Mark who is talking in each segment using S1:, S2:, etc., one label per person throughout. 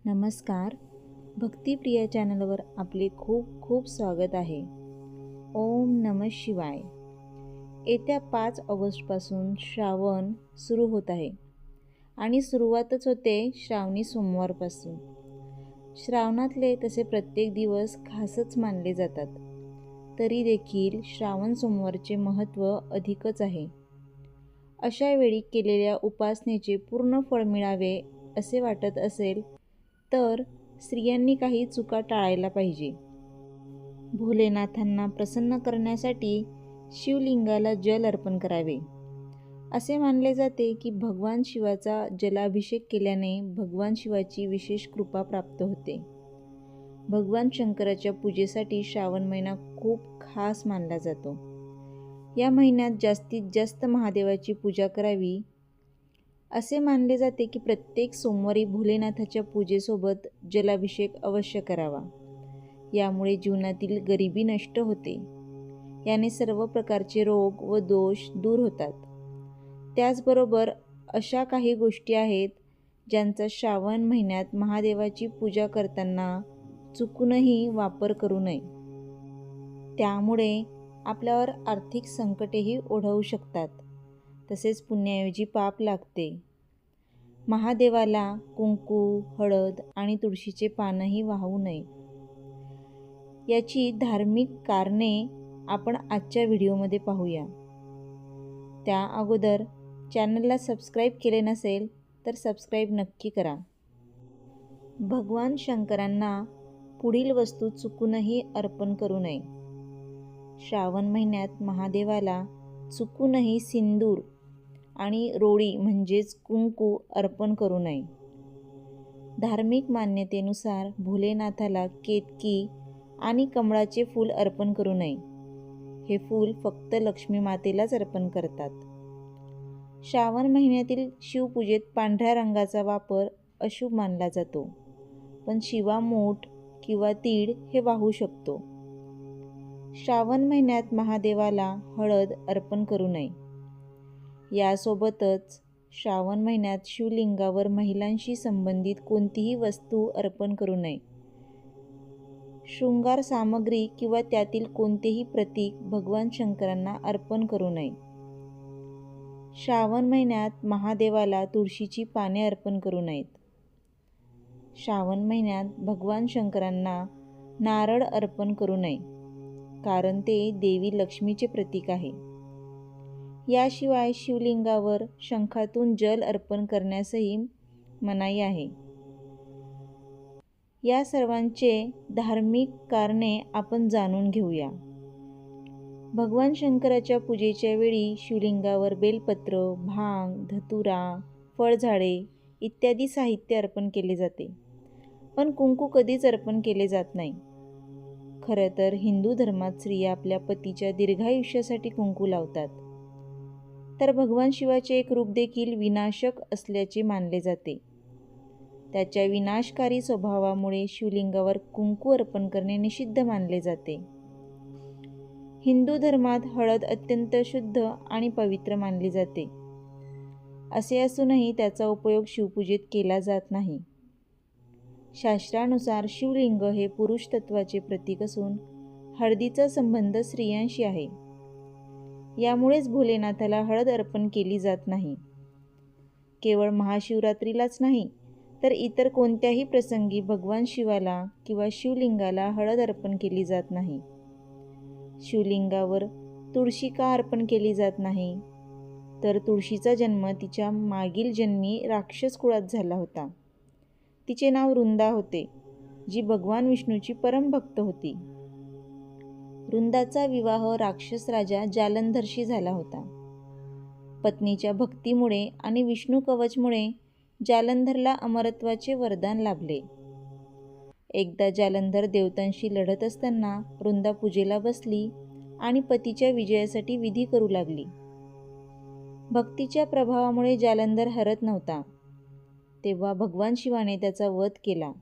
S1: नमस्कार. भक्तिप्रिया चॅनलवर आपले खूप खूप स्वागत आहे. ओम नमः शिवाय. येत्या 5 ऑगस्टपासून श्रावण सुरू होत आहे आणि सुरुवातच होते श्रावणी सोमवारपासून. श्रावणातले तसे प्रत्येक दिवस खासच मानले जातात. तरी देखील श्रावण सोमवारचे महत्त्व अधिकच आहे. अशा वेळी केलेल्या उपासनेचे पूर्ण फळ मिळावे असे वाटत असेल तर स्त्रियांनी काही चुका टाळायला पाहिजे. भोलेनाथांना प्रसन्न करण्यासाठी शिवलिंगाला जल अर्पण करावे. असे मानले जाते की भगवान शिवाचा जलाभिषेक केल्याने भगवान शिवाची विशेष कृपा प्राप्त होते. भगवान शंकराच्या पूजेसाठी श्रावण महिना खूप खास मानला जातो. या महिन्यात जास्तीत जास्त महादेवाची पूजा करावी. असे मानले जाते की प्रत्येक सोमवारी भोलेनाथाच्या पूजेसोबत जलाभिषेक अवश्य करावा. यामुळे जीवनातील गरिबी नष्ट होते. याने सर्व प्रकारचे रोग व दोष दूर होतात. त्याचबरोबर अशा काही गोष्टी आहेत ज्यांचा श्रावण महिन्यात महादेवाची पूजा करताना चुकूनही वापर करू नये. त्यामुळे आपल्यावर आर्थिक संकटेही ओढवू शकतात. तसेच पुण्याऐवजी पाप लागते. महादेवाला कुंकू, हळद आणि तुळशीचे पानही वाहू नये. याची धार्मिक कारणे आपण आजच्या व्हिडिओमध्ये पाहूया. त्या अगोदर चॅनलला सबस्क्राईब केले नसेल तर सबस्क्राईब नक्की करा. भगवान शंकरांना पुढील वस्तू चुकूनही अर्पण करू नये. श्रावण महिन्यात महादेवाला चुकूनही सिंदूर आणि रोळी म्हणजेच कुंकू अर्पण करू नये. धार्मिक मान्यतेनुसार भोलेनाथाला केतकी आणि कमळाचे फूल अर्पण करू नये. हे फूल फक्त लक्ष्मी मातेलाच अर्पण करतात. श्रावण महिन्यातील शिवपूजेत पांढऱ्या रंगाचा वापर अशुभ मानला जातो, पण शिवामूठ किंवा तीळ हे वाहू शकतो. श्रावण महिन्यात महादेवाला हळद अर्पण करू नये. यासोबतच श्रावण महिन्यात शिवलिंगावर महिलांशी संबंधित कोणतीही वस्तू अर्पण करू नये. शृंगार सामग्री किंवा त्यातील कोणतेही प्रतीक भगवान शंकरांना अर्पण करू नये. श्रावण महिन्यात महादेवाला तुळशीची पाने अर्पण करू नयेत. श्रावण महिन्यात भगवान शंकरांना नारळ अर्पण करू नये, कारण ते देवी लक्ष्मीचे प्रतीक आहे. याशिवाय शिवलिंगावर शंखातून जल अर्पण करण्यासही मनाई आहे. या सर्वांचे धार्मिक कारणे आपण जाणून घेऊया. भगवान शंकराच्या पूजेच्या वेळी शिवलिंगावर बेलपत्र, भांग, धतुरा, फळझाडे इत्यादी साहित्य अर्पण केले जाते, पण कुंकू कधीच अर्पण केले जात नाही. खरं तर हिंदू धर्मात स्त्रिया आपल्या पतीच्या दीर्घायुष्यासाठी कुंकू लावतात. तर भगवान शिवाचे एक रूप देखील विनाशक असल्याचे मानले जाते. त्याच्या विनाशकारी स्वभावामुळे शिवलिंगावर कुंकू अर्पण करणे निषिद्ध मानले जाते. हिंदू धर्मात हळद अत्यंत शुद्ध आणि पवित्र मानली जाते. असे असूनही त्याचा उपयोग शिवपूजेत केला जात नाही. शास्त्रानुसार शिवलिंग हे पुरुष तत्वाचे प्रतीक असून हळदीचा संबंध स्त्रियांशी आहे. यामुळेच भोलेनाथाला हळद अर्पण केली जात नाही. केवळ महाशिवरात्रीलाच नाही तर इतर कोणत्याही प्रसंगी भगवान शिवाला किंवा शिवलिंगाला हळद अर्पण केली जात नाही. शिवलिंगावर तुळशी का अर्पण केली जात नाही? तर तुळशीचा जन्म तिच्या मागील जन्मी राक्षस कुळात झाला होता. तिचे नाव रुंदा होते, जी भगवान विष्णूची परमभक्त होती. रुंदाचा विवाह राक्षस राजा जालंधरशी झाला होता. पत्नीच्या भक्तीमुळे आणि विष्णू कवचमुळे जालंधरला अमरत्वाचे वरदान लाभले. एकदा जालंधर देवतांशी लढत असताना रुंदा पूजेला बसली आणि पतीच्या विजयासाठी विधी करू लागली. भक्तीच्या प्रभावामुळे जालंधर हरत नव्हता. तेव्हा भगवान शिवाने त्याचा वध केला.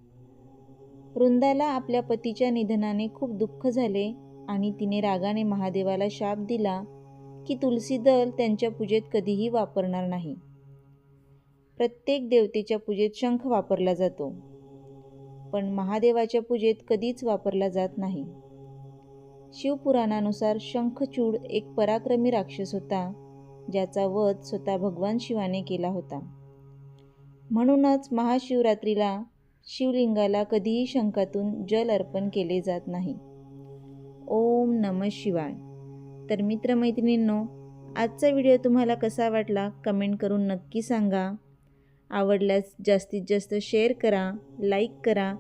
S1: रुंदाला आपल्या पतीच्या निधनाने खूप दुःख झाले आणि तिने रागाने महादेवाला शाप दिला की तुलसी दल त्यांच्या पूजेत कधीही वापरणार नाही. प्रत्येक देवतेच्या पूजेत शंख वापरला जातो. पण महादेवाच्या पूजेत कधीच वापरला जात नाही. शिवपुराणानुसार शंखचूड एक पराक्रमी राक्षस होता, ज्याचा वध स्वतः भगवान शिवाने केला होता. म्हणूनच महाशिवरात्रीला शिवलिंगाला कधीही शंखातून जल अर्पण केले जात नाही. ओम नमः शिवाय. तर मित्रमैत्रिणींनो, आजचा व्हिडिओ तुम्हाला कसा वाटला कमेंट करून नक्की सांगा. आवडल्यास जास्तीत जास्त शेअर करा, लाईक करा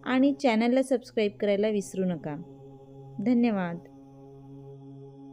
S1: आणि चॅनलला सबस्क्राईब करायला विसरू नका. धन्यवाद.